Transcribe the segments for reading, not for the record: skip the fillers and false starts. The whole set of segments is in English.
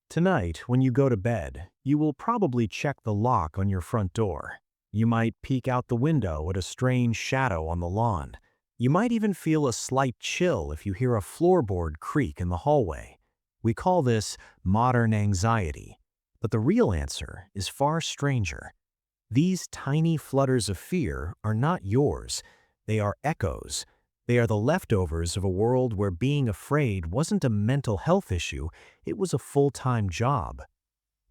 Tonight, when you go to bed, you will probably check the lock on your front door. You might peek out the window at a strange shadow on the lawn. You might even feel a slight chill if you hear a floorboard creak in the hallway. We call this modern anxiety. But the real answer is far stranger. These tiny flutters of fear are not yours. They are echoes. They are the leftovers of a world where being afraid wasn't a mental health issue, it was a full-time job.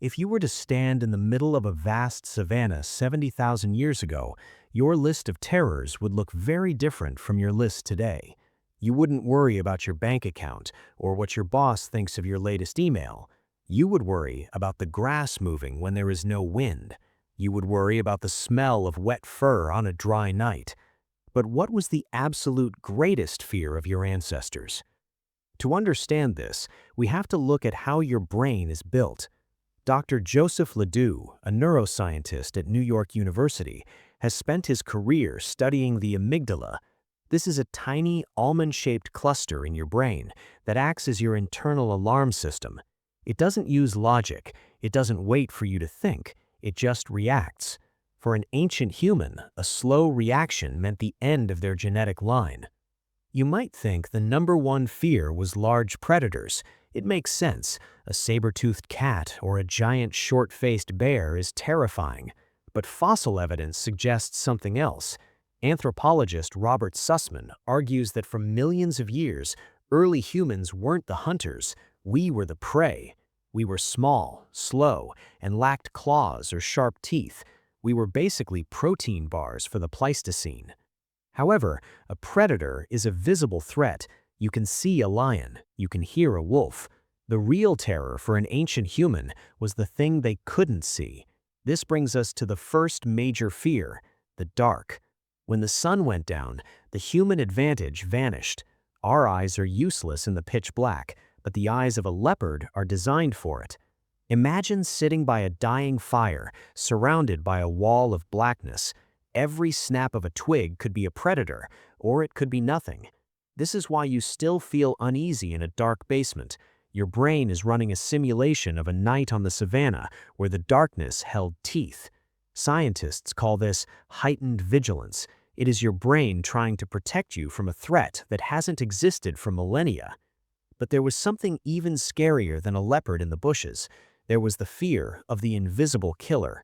If you were to stand in the middle of a vast savanna 70,000 years ago, your list of terrors would look very different from your list today. You wouldn't worry about your bank account or what your boss thinks of your latest email. You would worry about the grass moving when there is no wind. You would worry about the smell of wet fur on a dry night. But what was the absolute greatest fear of your ancestors? To understand this, we have to look at how your brain is built. Dr. Joseph Ledoux, a neuroscientist at New York University, has spent his career studying the amygdala. This is a tiny almond-shaped cluster in your brain that acts as your internal alarm system. It doesn't use logic, it doesn't wait for you to think, it just reacts. For an ancient human, a slow reaction meant the end of their genetic line. You might think the number one fear was large predators. It makes sense. A saber-toothed cat or a giant short-faced bear is terrifying. But fossil evidence suggests something else. Anthropologist Robert Sussman argues that for millions of years, early humans weren't the hunters. We were the prey. We were small, slow, and lacked claws or sharp teeth. We were basically protein bars for the Pleistocene. However, a predator is a visible threat. You can see a lion, you can hear a wolf. The real terror for an ancient human was the thing they couldn't see. This brings us to the first major fear, the dark. When the sun went down, the human advantage vanished. Our eyes are useless in the pitch black, but the eyes of a leopard are designed for it. Imagine sitting by a dying fire, surrounded by a wall of blackness. Every snap of a twig could be a predator, or it could be nothing. This is why you still feel uneasy in a dark basement. Your brain is running a simulation of a night on the savanna where the darkness held teeth. Scientists call this heightened vigilance. It is your brain trying to protect you from a threat that hasn't existed for millennia. But there was something even scarier than a leopard in the bushes. There was the fear of the invisible killer.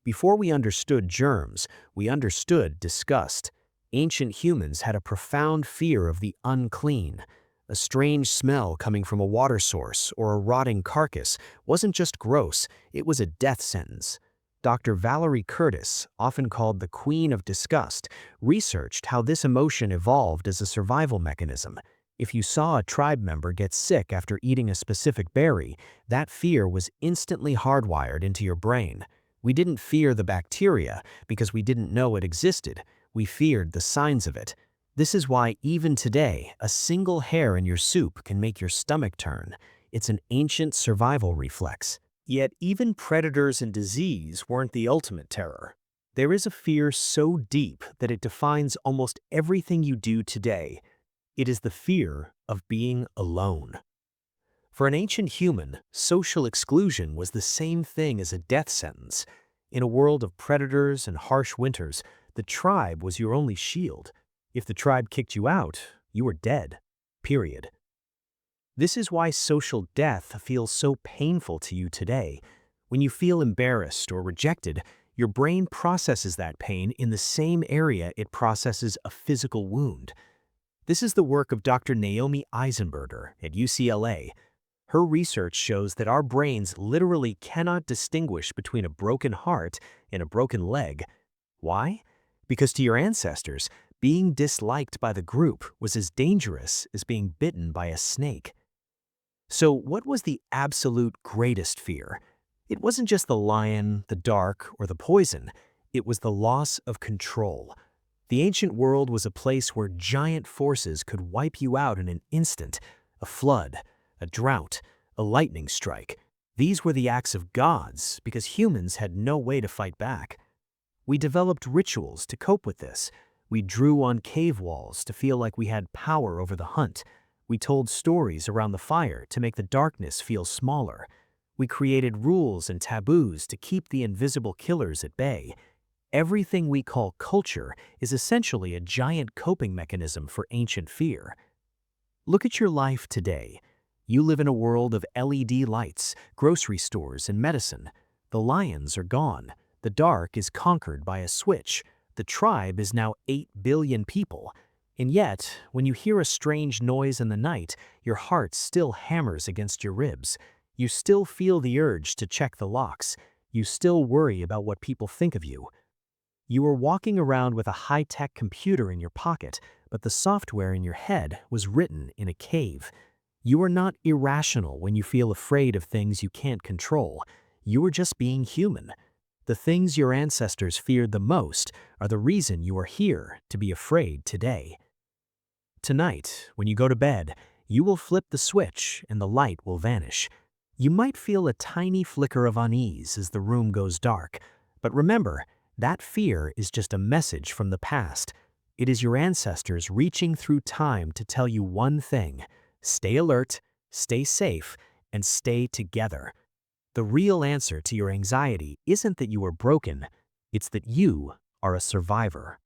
Before we understood germs, we understood disgust. Ancient humans had a profound fear of the unclean. A strange smell coming from a water source or a rotting carcass wasn't just gross, it was a death sentence. Dr. Valerie Curtis, often called the Queen of Disgust, researched how this emotion evolved as a survival mechanism. If you saw a tribe member get sick after eating a specific berry, that fear was instantly hardwired into your brain. We didn't fear the bacteria because we didn't know it existed. We feared the signs of it. This is why even today, a single hair in your soup can make your stomach turn. It's an ancient survival reflex. Yet even predators and disease weren't the ultimate terror. There is a fear so deep that it defines almost everything you do today. It is the fear of being alone. For an ancient human, social exclusion was the same thing as a death sentence. In a world of predators and harsh winters, the tribe was your only shield. If the tribe kicked you out, you were dead. Period. This is why social death feels so painful to you today. When you feel embarrassed or rejected, your brain processes that pain in the same area it processes a physical wound. This is the work of Dr. Naomi Eisenberger at UCLA. Her research shows that our brains literally cannot distinguish between a broken heart and a broken leg. Why? Because to your ancestors, being disliked by the group was as dangerous as being bitten by a snake. So what was the absolute greatest fear? It wasn't just the lion, the dark, or the poison. It was the loss of control. The ancient world was a place where giant forces could wipe you out in an instant. A flood, a drought, a lightning strike. These were the acts of gods because humans had no way to fight back. We developed rituals to cope with this. We drew on cave walls to feel like we had power over the hunt. We told stories around the fire to make the darkness feel smaller. We created rules and taboos to keep the invisible killers at bay. Everything we call culture is essentially a giant coping mechanism for ancient fear. Look at your life today. You live in a world of LED lights, grocery stores, and medicine. The lions are gone. The dark is conquered by a switch. The tribe is now 8 billion people. And yet, when you hear a strange noise in the night, your heart still hammers against your ribs. You still feel the urge to check the locks. You still worry about what people think of you. You were walking around with a high-tech computer in your pocket, but the software in your head was written in a cave. You are not irrational when you feel afraid of things you can't control. You are just being human. The things your ancestors feared the most are the reason you are here to be afraid today. Tonight, when you go to bed, you will flip the switch and the light will vanish. You might feel a tiny flicker of unease as the room goes dark, but remember, that fear is just a message from the past. It is your ancestors reaching through time to tell you one thing: stay alert, stay safe, and stay together. The real answer to your anxiety isn't that you are broken, it's that you are a survivor.